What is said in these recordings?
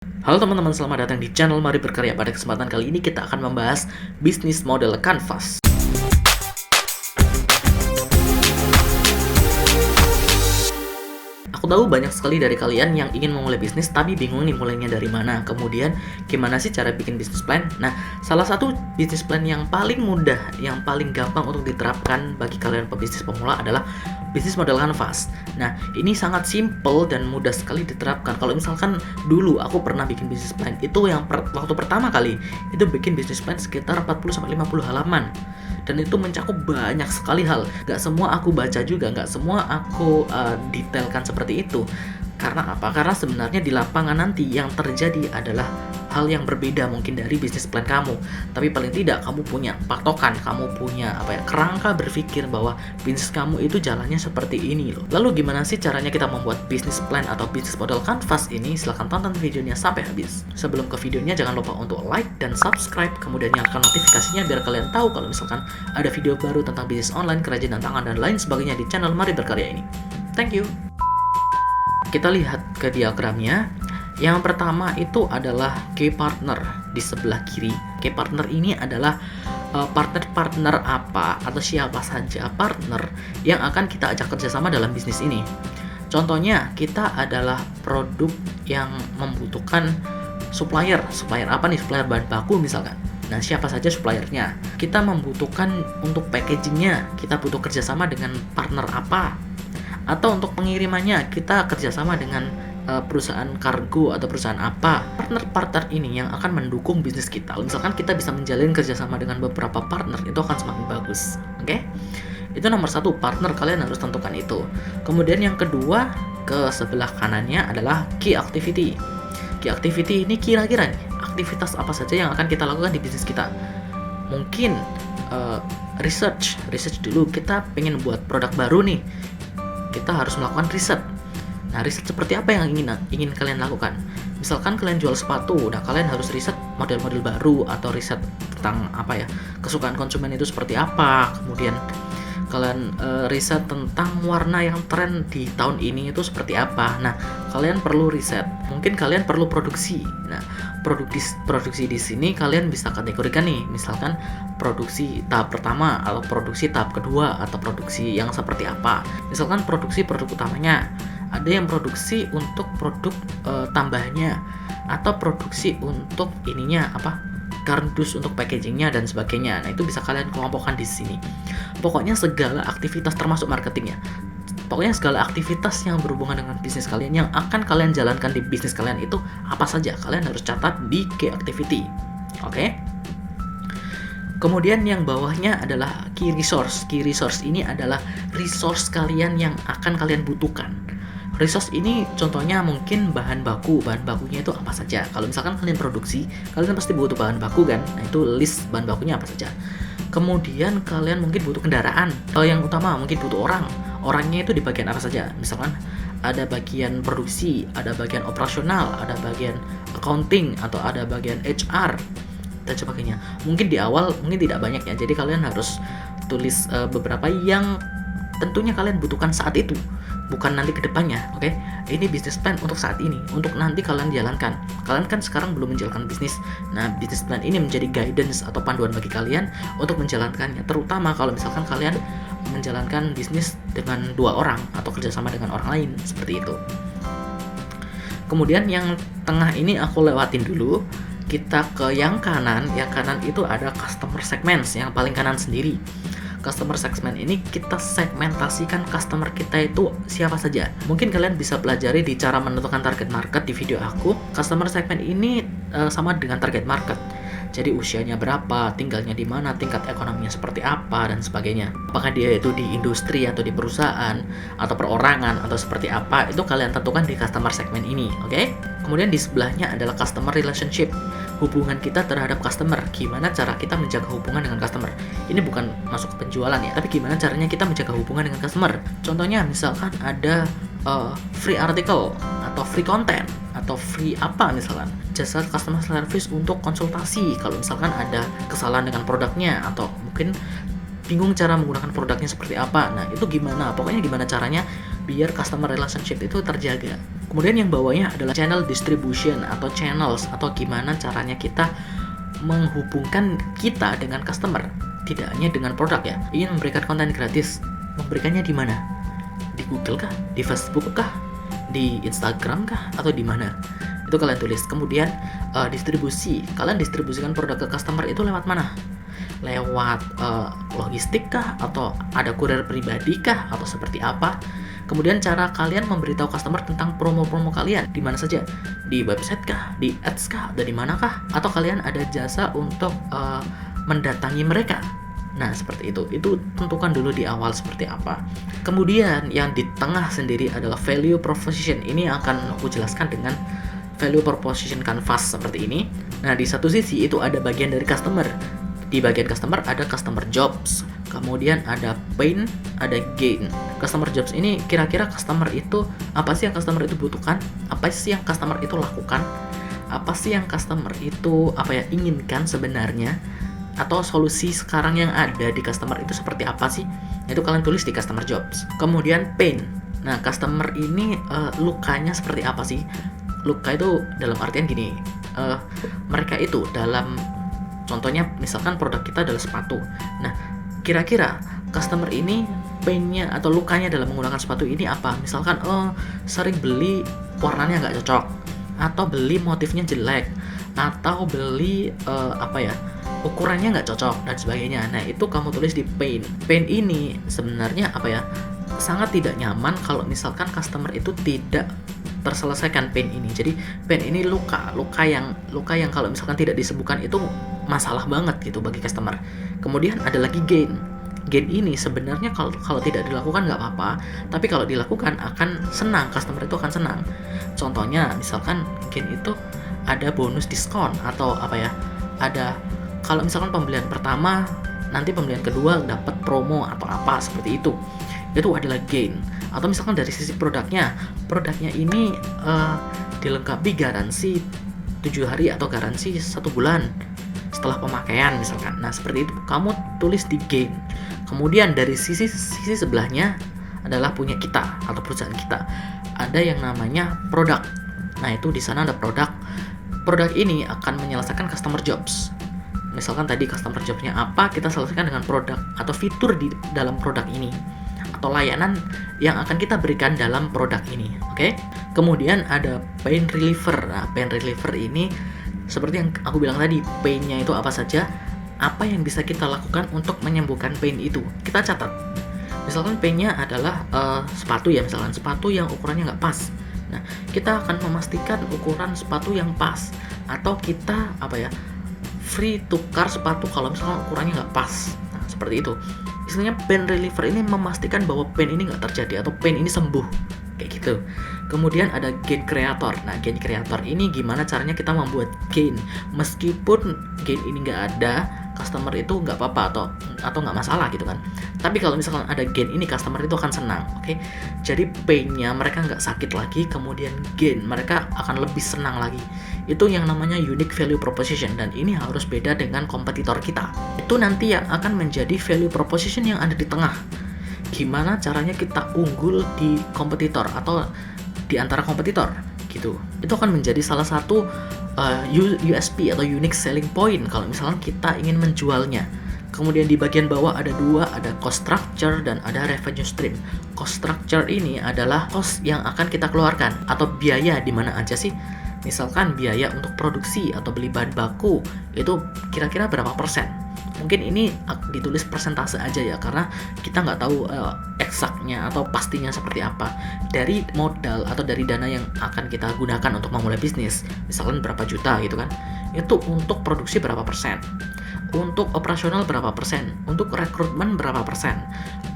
Halo teman-teman, selamat datang di channel Mari Berkarya. Pada kesempatan kali ini kita akan membahas bisnis model Canvas. Aku tahu banyak sekali dari kalian yang ingin memulai bisnis tapi bingung nih mulainya dari mana. Kemudian gimana sih cara bikin bisnis plan? Nah, salah satu bisnis plan yang paling mudah, yang paling gampang untuk diterapkan bagi kalian pebisnis pemula adalah bisnis model Canvas. Nah, ini sangat simple dan mudah sekali diterapkan. Kalau misalkan dulu aku pernah bikin bisnis plan, itu yang waktu pertama kali itu bikin bisnis plan sekitar 40-50 halaman. Dan itu mencakup banyak sekali hal. Gak semua aku baca juga, gak semua aku detailkan seperti itu. Karena apa? Karena sebenarnya di lapangan nanti yang terjadi adalah hal yang berbeda mungkin dari bisnis plan kamu. Tapi paling tidak kamu punya patokan, kamu punya kerangka berpikir bahwa bisnis kamu itu jalannya seperti ini loh. Lalu gimana sih caranya kita membuat bisnis plan atau bisnis model Canvas ini? Silahkan tonton videonya sampai habis. Sebelum ke videonya jangan lupa untuk like dan subscribe, kemudian nyalakan notifikasinya biar kalian tahu kalau misalkan ada video baru tentang bisnis online, kerajinan tangan dan lain sebagainya di channel Mari Berkarya ini. Thank you. Kita lihat ke diagramnya. Yang pertama itu adalah key partner di sebelah kiri. Key partner ini adalah partner-partner apa atau siapa saja partner yang akan kita ajak kerjasama dalam bisnis ini. Contohnya kita adalah produk yang membutuhkan supplier. Supplier apa nih? Supplier bahan baku misalkan. Nah, siapa saja suppliernya? Kita membutuhkan untuk packagingnya, kita butuh kerjasama dengan partner apa? Atau untuk pengirimannya kita kerjasama dengan perusahaan kargo atau perusahaan apa. Partner-partner ini yang akan mendukung bisnis kita. Misalkan kita bisa menjalin kerjasama dengan beberapa partner, itu akan semakin bagus. Oke? Itu nomor satu, partner, kalian harus tentukan itu. Kemudian yang kedua, ke sebelah kanannya adalah key activity. Key activity ini kira-kira nih, aktivitas apa saja yang akan kita lakukan di bisnis kita. Mungkin research dulu, kita pengen buat produk baru nih, kita harus melakukan riset. Nah, riset seperti apa yang ingin kalian lakukan? Misalkan kalian jual sepatu, nah kalian harus riset model-model baru atau riset tentang kesukaan konsumen itu seperti apa. Kemudian kalian riset tentang warna yang tren di tahun ini itu seperti apa. Nah, kalian perlu riset. Mungkin kalian perlu produksi. Nah, produksi di sini kalian bisa kategorikan nih, misalkan produksi tahap pertama atau produksi tahap kedua atau produksi yang seperti apa. Misalkan produksi produk utamanya, ada yang produksi untuk produk tambahannya, atau produksi untuk kardus untuk packagingnya dan sebagainya. Nah, itu bisa kalian kelompokkan di sini. Pokoknya segala aktivitas termasuk marketingnya. Pokoknya segala aktivitas yang berhubungan dengan bisnis kalian yang akan kalian jalankan di bisnis kalian itu apa saja, kalian harus catat di key activity. Oke? Kemudian yang bawahnya adalah key resource. Key resource ini adalah resource kalian yang akan kalian butuhkan. Resource ini contohnya mungkin bahan baku. Bahan bakunya itu apa saja? Kalau misalkan kalian produksi, kalian pasti butuh bahan baku kan? Nah, itu list bahan bakunya apa saja. Kemudian kalian mungkin butuh kendaraan. Yang utama mungkin butuh orang. Orangnya itu di bagian apa saja? Misalkan ada bagian produksi, ada bagian operasional, ada bagian accounting, atau ada bagian HR dan sebagainya. Mungkin di awal mungkin tidak banyak ya. Jadi kalian harus tulis beberapa yang tentunya kalian butuhkan saat itu, bukan nanti ke depannya. Oke? Ini bisnis plan untuk saat ini, untuk nanti kalian jalankan. Kalian kan sekarang belum menjalankan bisnis. Nah, bisnis plan ini menjadi guidance atau panduan bagi kalian untuk menjalankannya, terutama kalau misalkan kalian menjalankan bisnis dengan 2 orang atau kerjasama dengan orang lain, seperti itu. Kemudian yang tengah ini aku lewatin dulu. Kita ke yang kanan. Yang kanan itu ada customer segments, yang paling kanan sendiri. Customer segment ini kita segmentasikan customer kita itu siapa saja. Mungkin kalian bisa pelajari di cara menentukan target market di video aku. Customer segment ini sama dengan target market. Jadi usianya berapa, tinggalnya di mana, tingkat ekonominya seperti apa, dan sebagainya. Apakah dia itu di industri atau di perusahaan atau perorangan atau seperti apa, itu kalian tentukan di customer segment ini, oke? Kemudian di sebelahnya adalah customer relationship. Hubungan kita terhadap customer, gimana cara kita menjaga hubungan dengan customer. Ini bukan masuk ke penjualan ya, tapi gimana caranya kita menjaga hubungan dengan customer. Contohnya misalkan ada free article atau free content atau free apa misalkan, jasa customer service untuk konsultasi kalau misalkan ada kesalahan dengan produknya atau mungkin bingung cara menggunakan produknya seperti apa. Nah, itu gimana? Pokoknya gimana caranya biar customer relationship itu terjaga. Kemudian yang bawahnya adalah channel distribution atau channels, atau gimana caranya kita menghubungkan kita dengan customer, tidak hanya dengan produk ya. Ingin memberikan konten gratis, memberikannya di mana? Di Google kah? Di Facebook kah? Di Instagram kah? Atau di mana? Itu kalian tulis. Kemudian distribusi, kalian distribusikan produk ke customer itu lewat mana? Lewat logistik kah? Atau ada kurir pribadi kah? Atau seperti apa? Kemudian cara kalian memberitahu customer tentang promo-promo kalian di mana saja? Di website kah? Di ads kah? Atau di manakah? Atau kalian ada jasa untuk mendatangi mereka? Nah, seperti itu. Itu tentukan dulu di awal seperti apa. Kemudian yang di tengah sendiri adalah value proposition. Ini akan aku jelaskan dengan value proposition canvas seperti ini. Nah, di satu sisi itu ada bagian dari customer. Di bagian customer ada customer jobs, kemudian ada pain, ada gain. Customer jobs ini kira-kira customer itu apa sih yang customer itu butuhkan, apa sih yang customer itu lakukan, apa sih yang customer itu inginkan sebenarnya, atau solusi sekarang yang ada di customer itu seperti apa sih. Itu kalian tulis di customer jobs. Kemudian pain. Nah, customer ini lukanya seperti apa sih? Luka itu dalam artian gini, mereka itu dalam contohnya misalkan produk kita adalah sepatu. Nah, kira-kira customer ini painnya atau lukanya dalam menggunakan sepatu ini apa? Misalkan sering beli warnanya nggak cocok, atau beli motifnya jelek, atau beli ukurannya nggak cocok dan sebagainya. Nah, itu kamu tulis di pain. Pain ini sebenarnya sangat tidak nyaman kalau misalkan customer itu tidak terselesaikan pain ini. Jadi pain ini luka yang kalau misalkan tidak disembuhkan itu masalah banget gitu bagi customer. Kemudian ada lagi gain. Gain ini sebenarnya kalau tidak dilakukan nggak apa-apa, tapi kalau dilakukan akan senang, customer itu akan senang. Contohnya misalkan gain itu ada bonus diskon atau ada kalau misalkan pembelian pertama nanti pembelian kedua dapat promo atau apa seperti itu. Itu adalah gain. Atau misalkan dari sisi produknya ini dilengkapi garansi 7 hari atau garansi 1 bulan setelah pemakaian misalkan. Nah, seperti itu kamu tulis di gain. Kemudian dari sisi sebelahnya adalah punya kita atau perusahaan kita. Ada yang namanya produk. Nah, itu di sana ada produk. Produk ini akan menyelesaikan customer jobs. Misalkan tadi customer jobsnya apa, kita selesaikan dengan produk atau fitur di dalam produk ini, atau layanan yang akan kita berikan dalam produk ini. Oke? Kemudian ada pain reliever. Nah, pain reliever ini seperti yang aku bilang tadi, pain-nya itu apa saja, apa yang bisa kita lakukan untuk menyembuhkan pain itu. Kita catat. Misalkan pain-nya adalah sepatu ya, misalkan sepatu yang ukurannya nggak pas. Nah, kita akan memastikan ukuran sepatu yang pas, atau kita free tukar sepatu kalau misalkan ukurannya nggak pas. Nah, seperti itu. Istilahnya pain reliever ini memastikan bahwa pain ini nggak terjadi atau pain ini sembuh, kayak gitu. Kemudian ada gain creator. Nah, gain creator ini gimana caranya kita membuat gain meskipun gain ini nggak ada, customer itu nggak apa-apa atau nggak masalah gitu kan. Tapi kalau misalkan ada gain ini, customer itu akan senang. Oke? Jadi pain-nya mereka nggak sakit lagi, kemudian gain mereka akan lebih senang lagi. Itu yang namanya unique value proposition, dan ini harus beda dengan kompetitor kita. Itu nanti yang akan menjadi value proposition yang ada di tengah. Gimana caranya kita unggul di kompetitor atau di antara kompetitor gitu. Itu akan menjadi salah satu USP atau unique selling point kalau misalkan kita ingin menjualnya. Kemudian di bagian bawah ada dua, ada cost structure dan ada revenue stream. Cost structure ini adalah cost yang akan kita keluarkan atau biaya di mana aja sih. Misalkan biaya untuk produksi atau beli bahan baku itu kira-kira berapa persen. Mungkin ini ditulis persentase aja ya, karena kita nggak tahu eksaknya atau pastinya seperti apa. Dari modal atau dari dana yang akan kita gunakan untuk memulai bisnis, misalkan berapa juta gitu kan, itu untuk produksi berapa persen, untuk operasional berapa persen, untuk rekrutmen berapa persen,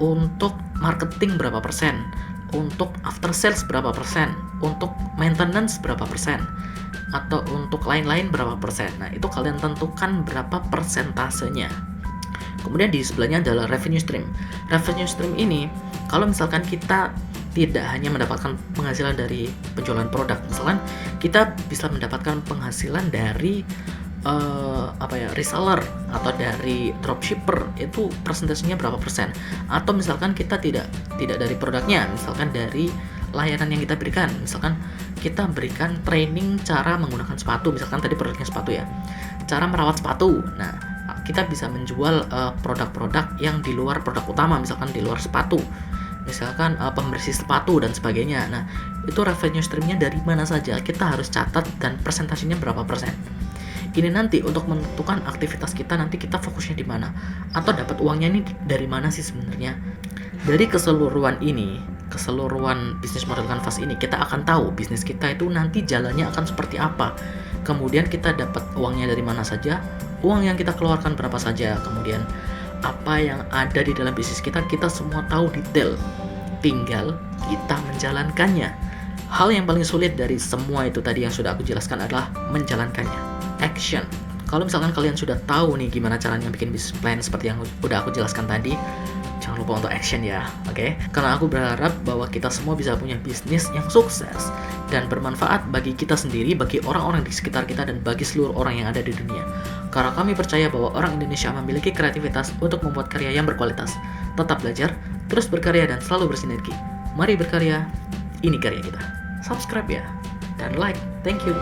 untuk marketing berapa persen, untuk after sales berapa persen, untuk maintenance berapa persen, atau untuk lain-lain berapa persen. Nah, itu kalian tentukan berapa persentasenya. Kemudian di sebelahnya adalah revenue stream. Revenue stream ini, kalau misalkan kita tidak hanya mendapatkan penghasilan dari penjualan produk, misalkan kita bisa mendapatkan penghasilan dari reseller atau dari dropshipper, itu persentasenya berapa persen? Atau misalkan kita tidak dari produknya, misalkan dari layanan yang kita berikan, misalkan kita berikan training cara menggunakan sepatu, misalkan tadi produknya sepatu ya, cara merawat sepatu. Nah, kita bisa menjual produk-produk yang di luar produk utama, misalkan di luar sepatu, misalkan pembersih sepatu dan sebagainya. Nah, itu revenue streamnya dari mana saja, kita harus catat, dan persentasenya berapa persen. Ini nanti untuk menentukan aktivitas kita, nanti kita fokusnya di mana, atau dapat uangnya ini dari mana sih sebenarnya. Dari keseluruhan bisnis model Canvas ini, kita akan tahu bisnis kita itu nanti jalannya akan seperti apa. Kemudian kita dapat uangnya dari mana saja, uang yang kita keluarkan berapa saja, kemudian apa yang ada di dalam bisnis kita semua tahu detail. Tinggal kita menjalankannya. Hal yang paling sulit dari semua itu tadi yang sudah aku jelaskan adalah menjalankannya. Action. Kalau misalkan kalian sudah tahu nih gimana caranya bikin business plan seperti yang udah aku jelaskan tadi, jangan lupa untuk action ya, oke? Karena aku berharap bahwa kita semua bisa punya bisnis yang sukses dan bermanfaat bagi kita sendiri, bagi orang-orang di sekitar kita, dan bagi seluruh orang yang ada di dunia. Karena kami percaya bahwa orang Indonesia memiliki kreativitas untuk membuat karya yang berkualitas. Tetap belajar, terus berkarya, dan selalu bersinergi. Mari berkarya, ini karya kita. Subscribe ya, dan like. Thank you.